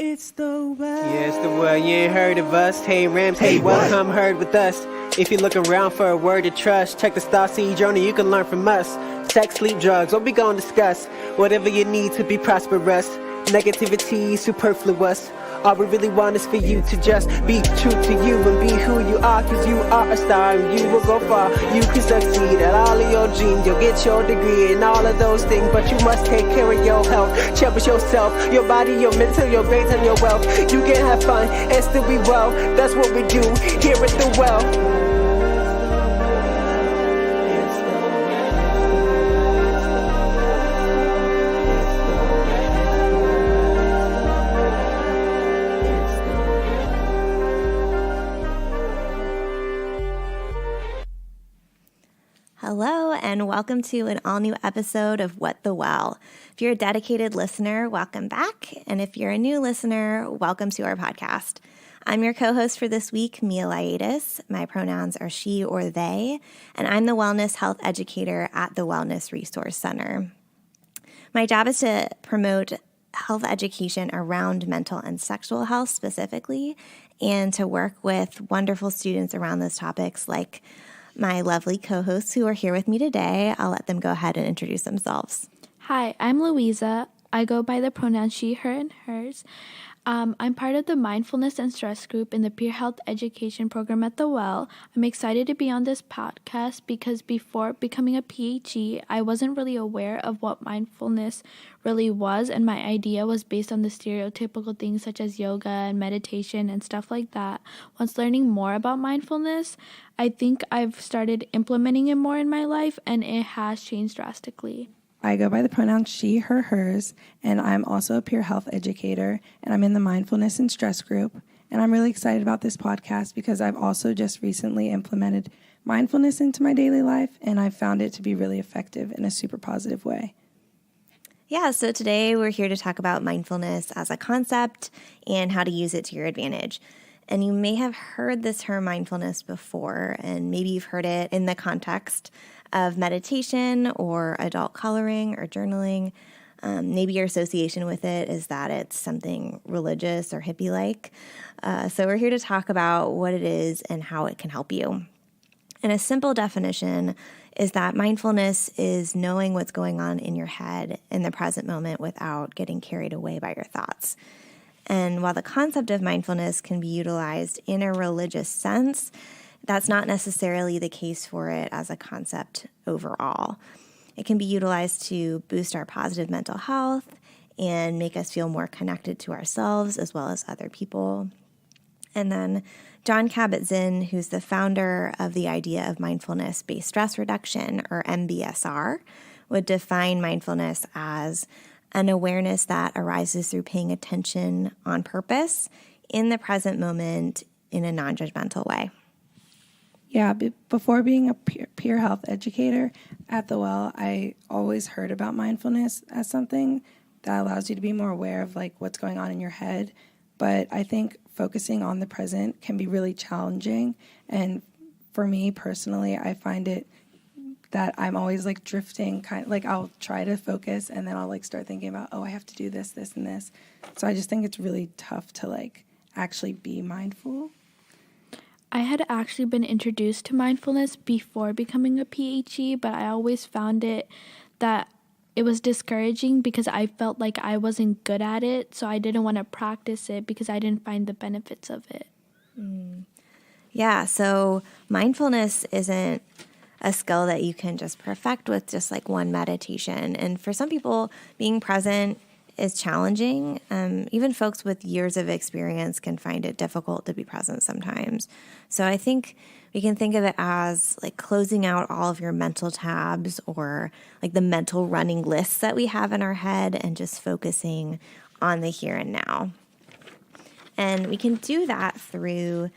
It's the well. Yeah, it's the well. You ain't heard of us. Hey, Rams. Hey, welcome, heard with us. If you look around for a word to trust, check the Star Seed Journey. You can learn from us. Sex, sleep, drugs, what we gonna discuss? Whatever you need to be prosperous. Negativity, superfluous. All we really want is for you to just be true to you and be who you are, cause you are a star and you will go far. You can succeed at all of your dreams. You'll get your degree and all of those things, but you must take care of your health. Cherish yourself, your body, your mental, your grades, and your wealth. You can have fun and still be well. That's what we do here at the well. Hello, and welcome to an all-new episode of What the Well. If you're a dedicated listener, welcome back. And if you're a new listener, welcome to our podcast. I'm your co-host for this week, Mia Laitis. My pronouns are she or they, and I'm the Wellness Health Educator at the Wellness Resource Center. My job is to promote health education around mental and sexual health specifically, and to work with wonderful students around those topics like my lovely co-hosts who are here with me today. I'll let them go ahead and introduce themselves. Hi, I'm Louisa. I go by the pronouns she, her, and hers. I'm part of the Mindfulness and Stress group in the Peer Health Education program at the Well. I'm excited to be on this podcast because before becoming a PhD, I wasn't really aware of what mindfulness really was, and my idea was based on the stereotypical things such as yoga and meditation and stuff like that. Once learning more about mindfulness, I think I've started implementing it more in my life, and it has changed drastically. I go by the pronouns she, her, hers, and I'm also a peer health educator, and I'm in the Mindfulness and Stress group. And I'm really excited about this podcast because I've also just recently implemented mindfulness into my daily life, and I've found it to be really effective in a super positive way. Yeah, so today we're here to talk about mindfulness as a concept and how to use it to your advantage. And you may have heard this term mindfulness before, and maybe you've heard it in the context of meditation or adult coloring or journaling. Maybe your association with it is that it's something religious or hippie-like. So we're here to talk about what it is and how it can help you. And a simple definition is that mindfulness is knowing what's going on in your head in the present moment without getting carried away by your thoughts. And while the concept of mindfulness can be utilized in a religious sense, that's not necessarily the case for it as a concept overall. It can be utilized to boost our positive mental health and make us feel more connected to ourselves as well as other people. And then Jon Kabat-Zinn, who's the founder of the idea of mindfulness-based stress reduction, or MBSR, would define mindfulness as an awareness that arises through paying attention on purpose in the present moment in a non-judgmental way. Yeah, before being a peer health educator at the Well, I always heard about mindfulness as something that allows you to be more aware of like what's going on in your head. But I think focusing on the present can be really challenging. And for me personally, I find it that I'm always like drifting, kind of like I'll try to focus and then I'll like start thinking about, oh, I have to do this, this, and this. So I just think it's really tough to like actually be mindful. I had actually been introduced to mindfulness before becoming a PhD, but I always found that it was discouraging because I felt like I wasn't good at it, so I didn't want to practice it because I didn't find the benefits of it. Yeah, so mindfulness isn't a skill that you can just perfect with just like one meditation. And for some people, being present is challenging. Even folks with years of experience can find it difficult to be present sometimes. So I think we can think of it as like closing out all of your mental tabs or like the mental running lists that we have in our head and just focusing on the here and now. And we can do that through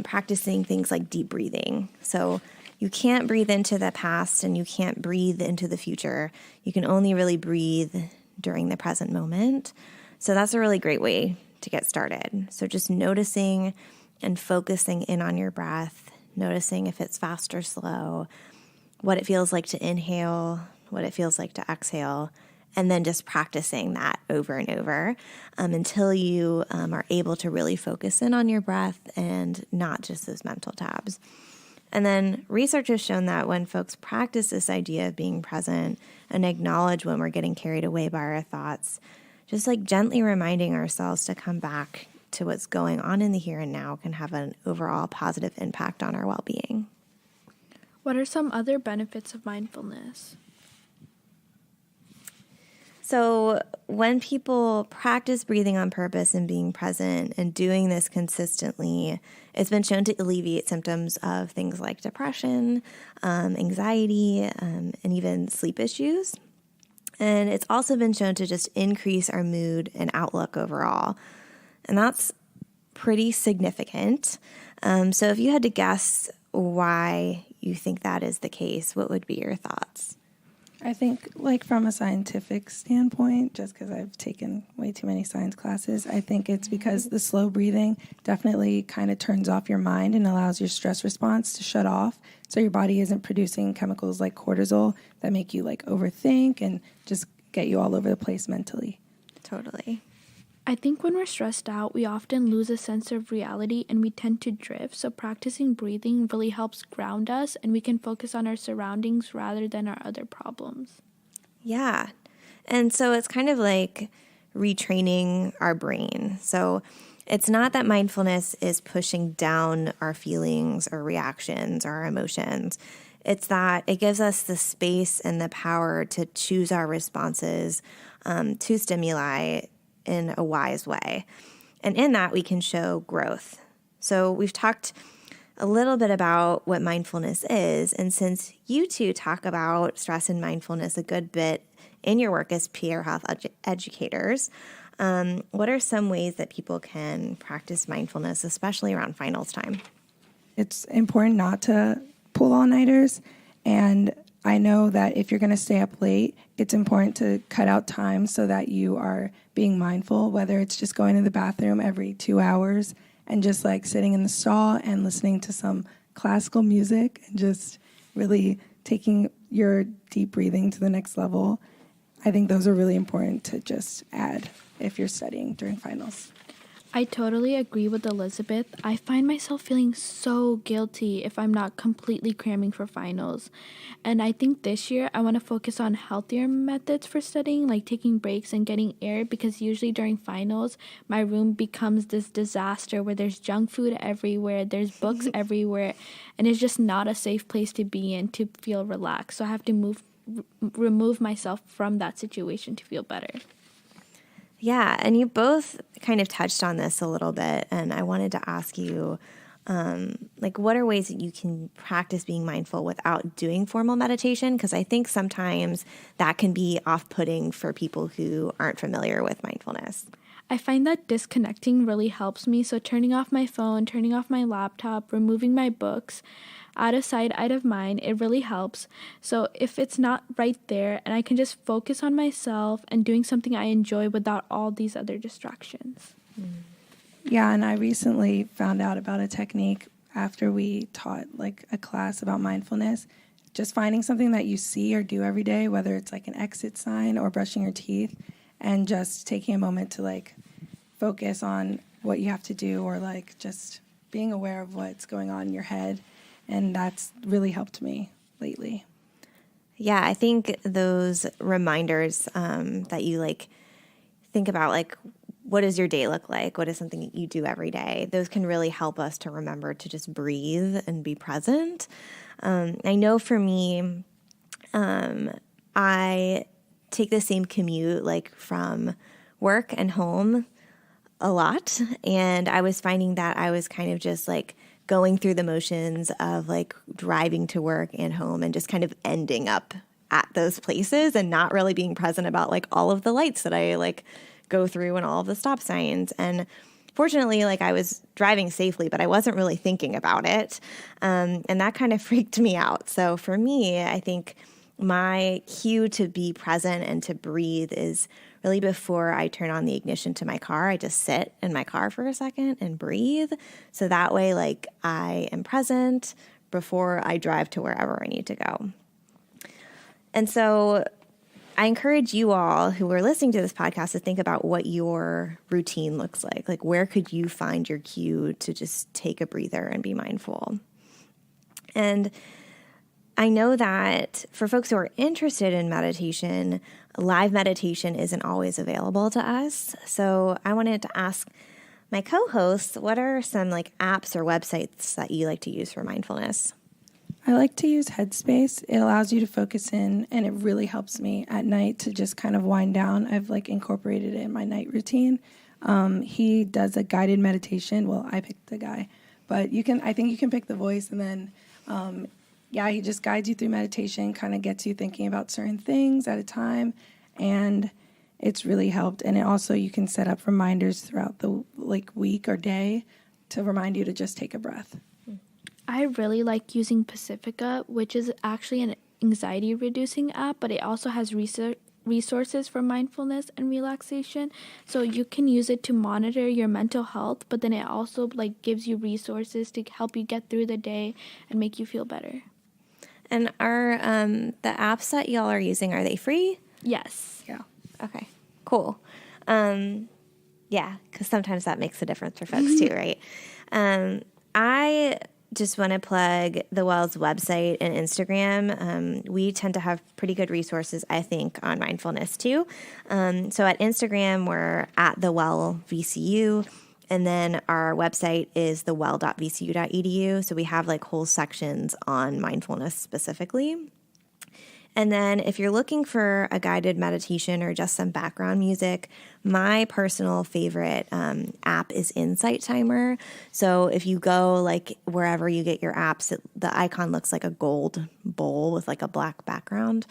practicing things like deep breathing. So you can't breathe into the past and you can't breathe into the future. You can only really breathe during the present moment. So that's a really great way to get started. So just noticing and focusing in on your breath, noticing if it's fast or slow, what it feels like to inhale, what it feels like to exhale, and then just practicing that over and over until you are able to really focus in on your breath and not just those mental tabs. And then research has shown that when folks practice this idea of being present and acknowledge when we're getting carried away by our thoughts, just like gently reminding ourselves to come back to what's going on in the here and now can have an overall positive impact on our well-being. What are some other benefits of mindfulness? So when people practice breathing on purpose and being present and doing this consistently, it's been shown to alleviate symptoms of things like depression, anxiety, and even sleep issues. And it's also been shown to just increase our mood and outlook overall. And that's pretty significant. So if you had to guess why you think that is the case, what would be your thoughts? I think, like, from a scientific standpoint, just because I've taken way too many science classes, I think it's because the slow breathing definitely kind of turns off your mind and allows your stress response to shut off. So your body isn't producing chemicals like cortisol that make you, like, overthink and just get you all over the place mentally. Totally. I think when we're stressed out, we often lose a sense of reality and we tend to drift. So practicing breathing really helps ground us and we can focus on our surroundings rather than our other problems. Yeah. And so it's kind of like retraining our brain. So it's not that mindfulness is pushing down our feelings or reactions or our emotions. It's that it gives us the space and the power to choose our responses to stimuli in a wise way. And in that, we can show growth. So we've talked a little bit about what mindfulness is. And since you two talk about stress and mindfulness a good bit in your work as peer health educators, what are some ways that people can practice mindfulness, especially around finals time? It's important not to pull all-nighters, and I know that if you're going to stay up late, it's important to cut out time so that you are being mindful, whether it's just going to the bathroom every 2 hours and just like sitting in the stall and listening to some classical music and just really taking your deep breathing to the next level. I think those are really important to just add if you're studying during finals. I totally agree with Elizabeth. I find myself feeling so guilty if I'm not completely cramming for finals. And I think this year I want to focus on healthier methods for studying, like taking breaks and getting air, because usually during finals, my room becomes this disaster where there's junk food everywhere, there's books everywhere, and it's just not a safe place to be in to feel relaxed. So I have to remove myself from that situation to feel better. Yeah, and you both kind of touched on this a little bit, and I wanted to ask you, what are ways that you can practice being mindful without doing formal meditation? Because I think sometimes that can be off-putting for people who aren't familiar with mindfulness. I find that disconnecting really helps me. So turning off my phone, turning off my laptop, removing my books, out of sight, out of mind, it really helps. So if it's not right there and I can just focus on myself and doing something I enjoy without all these other distractions. Yeah, and I recently found out about a technique after we taught like a class about mindfulness. Just finding something that you see or do every day, whether it's like an exit sign or brushing your teeth, and just taking a moment to like focus on what you have to do, or like just being aware of what's going on in your head. And that's really helped me lately. Yeah, I think those reminders that you like think about, like, what does your day look like? What is something that you do every day? Those can really help us to remember to just breathe and be present. I know for me, I take the same commute like from work and home a lot. And I was finding that I was kind of just like going through the motions of like driving to work and home and just kind of ending up at those places and not really being present about like all of the lights that I like go through and all of the stop signs. And fortunately, like I was driving safely, but I wasn't really thinking about it. And that kind of freaked me out. So for me, I think my cue to be present and to breathe is really before I turn on the ignition to my car. I just sit in my car for a second and breathe. So that way, like I am present before I drive to wherever I need to go. And so I encourage you all who are listening to this podcast to think about what your routine looks like. Like, where could you find your cue to just take a breather and be mindful? And I know that for folks who are interested in meditation, live meditation isn't always available to us. So I wanted to ask my co-hosts, what are some like apps or websites that you like to use for mindfulness? I like to use Headspace. It allows you to focus in, and it really helps me at night to just kind of wind down. I've like incorporated it in my night routine. He does a guided meditation. Well, I picked the guy, but I think you can pick the voice, and then, he just guides you through meditation, kind of gets you thinking about certain things at a time, and it's really helped. And it also, you can set up reminders throughout the week or day to remind you to just take a breath. I really like using Pacifica, which is actually an anxiety-reducing app, but it also has resources for mindfulness and relaxation. So you can use it to monitor your mental health, but then it also gives you resources to help you get through the day and make you feel better. And are the apps that y'all are using, are they free? Yes. Yeah. Okay, cool. Because sometimes that makes a difference for folks too, right? I just want to plug the Well's website and Instagram. We tend to have pretty good resources, I think, on mindfulness too. So at Instagram, we're at the Well VCU, and then our website is thewell.vcu.edu. So we have whole sections on mindfulness specifically. And then if you're looking for a guided meditation or just some background music, my personal favorite app is Insight Timer. So if you go wherever you get your apps, the icon looks like a gold bowl with a black background.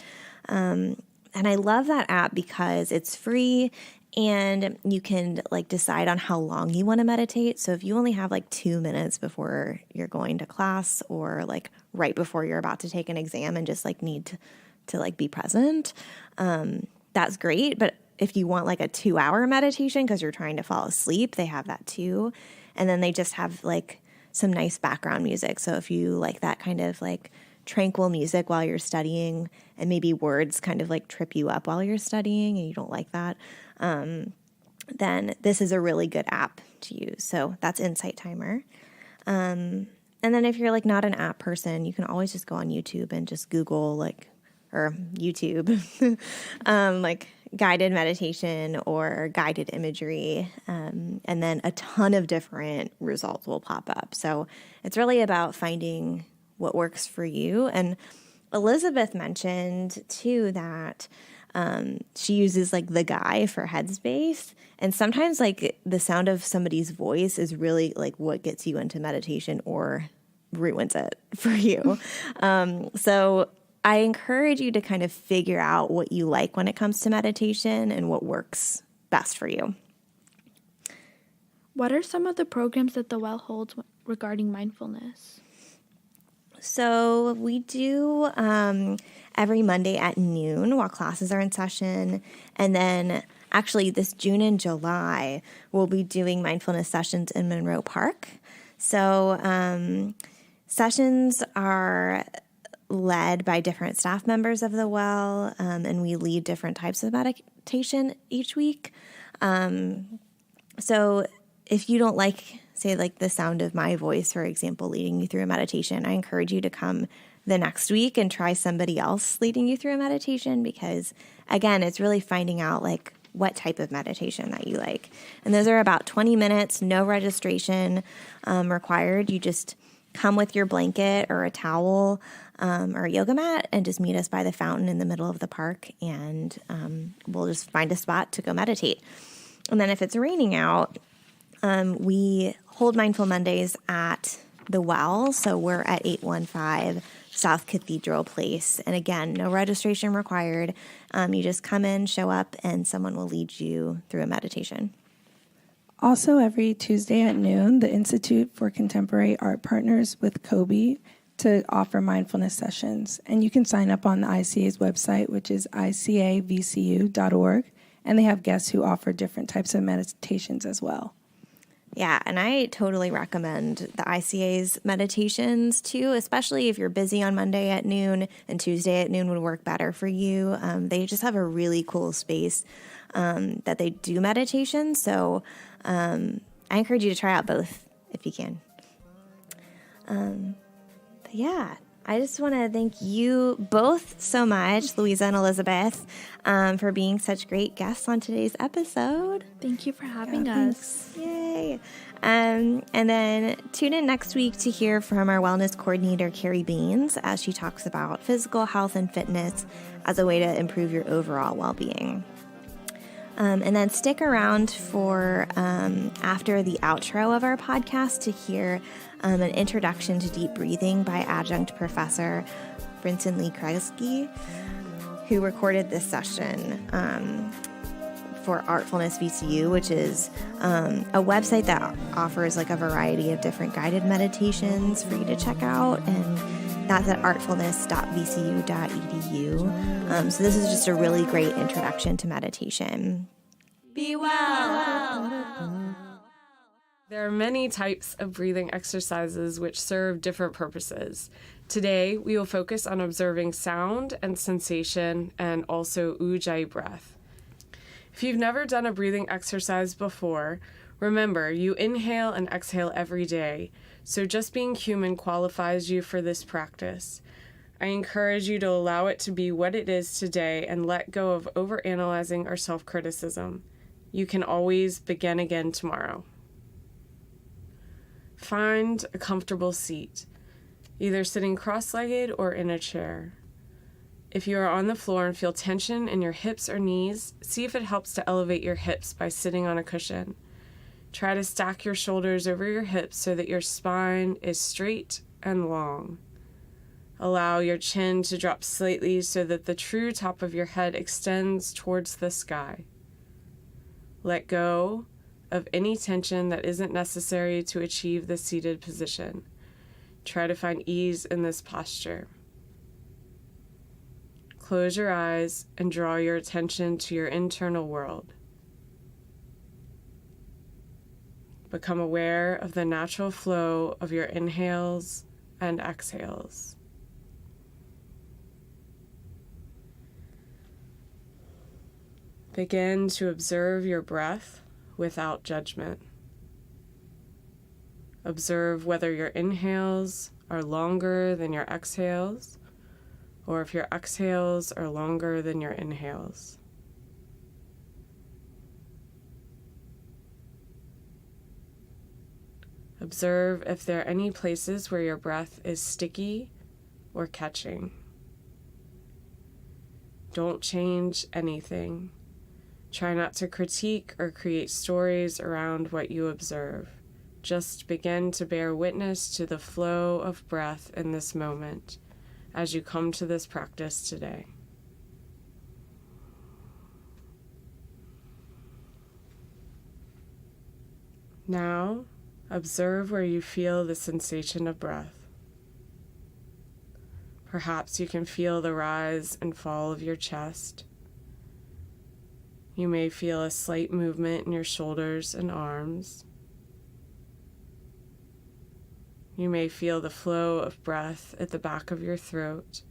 And I love that app because it's free and you can decide on how long you want to meditate. So if you only have 2 minutes before you're going to class or right before you're about to take an exam and just need to be present, that's great. But if you want a 2-hour meditation because you're trying to fall asleep, they have that too. And then they just have some nice background music. So if you like that kind of tranquil music while you're studying, and maybe words kind of trip you up while you're studying and you don't like that, then this is a really good app to use. So that's Insight Timer. And then if you're not an app person, you can always just go on YouTube and just Google or YouTube, guided meditation or guided imagery. And then a ton of different results will pop up. So it's really about finding what works for you. And Elizabeth mentioned too that she uses the guy for Headspace. And sometimes the sound of somebody's voice is really what gets you into meditation or ruins it for you. So I encourage you to kind of figure out what you like when it comes to meditation and what works best for you. What are some of the programs that the Well holds regarding mindfulness? So we do every Monday at noon while classes are in session. And then actually this June and July, we'll be doing mindfulness sessions in Monroe Park. So sessions are led by different staff members of the Well, and we lead different types of meditation each week. So if you don't say the sound of my voice, for example, leading you through a meditation, I encourage you to come the next week and try somebody else leading you through a meditation, because again, it's really finding out what type of meditation that you like. And those are about 20 minutes, no registration required. You just come with your blanket or a towel or a yoga mat and just meet us by the fountain in the middle of the park, and we'll just find a spot to go meditate. And then if it's raining out, we hold Mindful Mondays at the Well. So we're at 815 South Cathedral Place. And again, no registration required. You just come in, show up, and someone will lead you through a meditation. Also, every Tuesday at noon, the Institute for Contemporary Art partners with Kobe to offer mindfulness sessions. And you can sign up on the ICA's website, which is icavcu.org. And they have guests who offer different types of meditations as well. Yeah, and I totally recommend the ICA's meditations too, especially if you're busy on Monday at noon and Tuesday at noon would work better for you. They just have a really cool space that they do meditation. So I encourage you to try out both if you can. But yeah, I just want to thank you both so much, Louisa and Elizabeth, for being such great guests on today's episode. Thank you for having thanks. us. Yay. And then tune in next week to hear from our wellness coordinator, Carrie Baines, as she talks about physical health and fitness as a way to improve your overall well-being. And then stick around for after the outro of our podcast to hear an introduction to deep breathing by adjunct professor Brinson Lee Kreisky, who recorded this session for Artfulness VCU, which is a website that offers like a variety of different guided meditations for you to check out. And that's at artfulness.vcu.edu. So this is just a really great introduction to meditation. Be well. There are many types of breathing exercises which serve different purposes. Today, we will focus on observing sound and sensation and also ujjayi breath. If you've never done a breathing exercise before, remember you inhale and exhale every day, so just being human qualifies you for this practice. I encourage you to allow it to be what it is today and let go of overanalyzing or self-criticism. You can always begin again tomorrow. Find a comfortable seat, either sitting cross-legged or in a chair. If you are on the floor and feel tension in your hips or knees, see if it helps to elevate your hips by sitting on a cushion. Try to stack your shoulders over your hips so that your spine is straight and long. Allow your chin to drop slightly so that the true top of your head extends towards the sky. Let go of any tension that isn't necessary to achieve the seated position. Try to find ease in this posture. Close your eyes and draw your attention to your internal world. Become aware of the natural flow of your inhales and exhales. Begin to observe your breath without judgment. Observe whether your inhales are longer than your exhales, or if your exhales are longer than your inhales. Observe if there are any places where your breath is sticky or catching. Don't change anything. Try not to critique or create stories around what you observe. Just begin to bear witness to the flow of breath in this moment as you come to this practice today. Now, observe where you feel the sensation of breath. Perhaps you can feel the rise and fall of your chest. You may feel a slight movement in your shoulders and arms. You may feel the flow of breath at the back of your throat,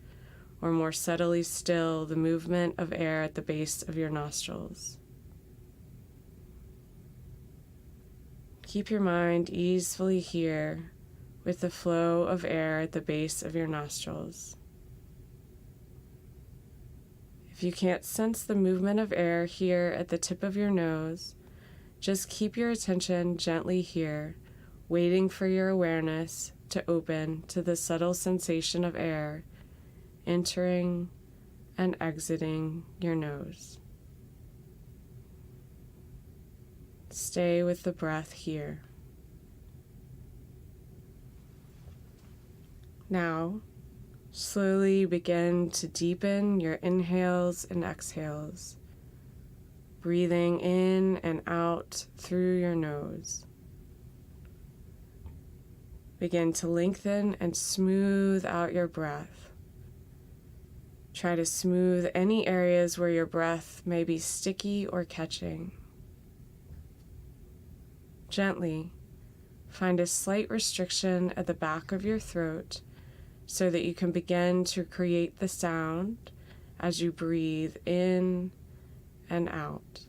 or more subtly still, the movement of air at the base of your nostrils. Keep your mind easefully here with the flow of air at the base of your nostrils. If you can't sense the movement of air here at the tip of your nose, just keep your attention gently here, waiting for your awareness to open to the subtle sensation of air entering and exiting your nose. Stay with the breath here. Now, slowly begin to deepen your inhales and exhales, breathing in and out through your nose. Begin to lengthen and smooth out your breath. Try to smooth any areas where your breath may be sticky or catching. Gently find a slight restriction at the back of your throat so that you can begin to create the sound as you breathe in and out.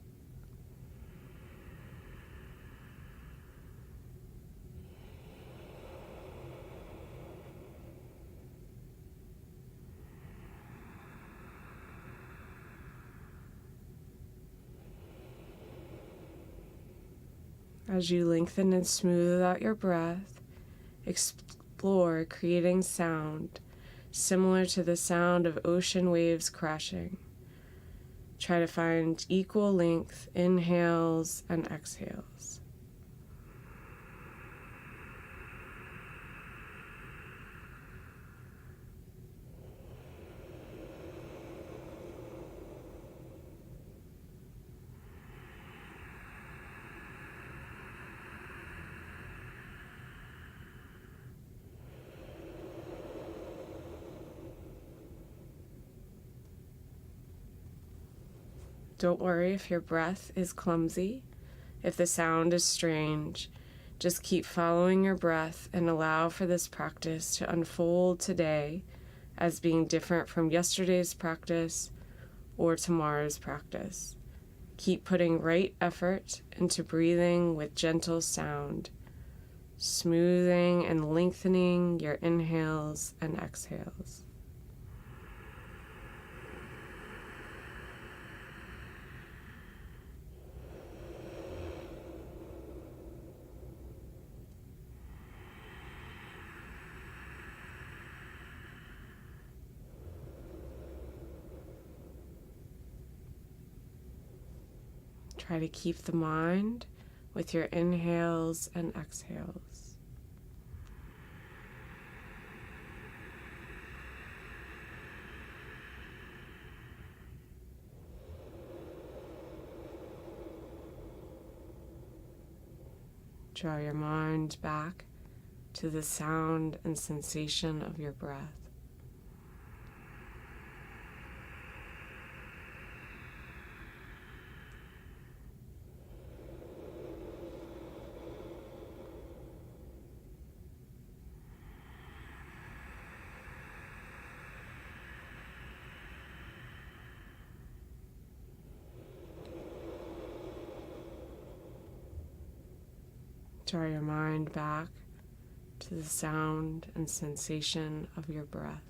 As you lengthen and smooth out your breath, explore creating sound similar to the sound of ocean waves crashing. Try to find equal length inhales and exhales. Don't worry if your breath is clumsy, if the sound is strange. Just keep following your breath and allow for this practice to unfold today as being different from yesterday's practice or tomorrow's practice. Keep putting right effort into breathing with gentle sound, smoothing and lengthening your inhales and exhales. Try to keep the mind with your inhales and exhales. Draw your mind back to the sound and sensation of your breath. Draw your mind back to the sound and sensation of your breath.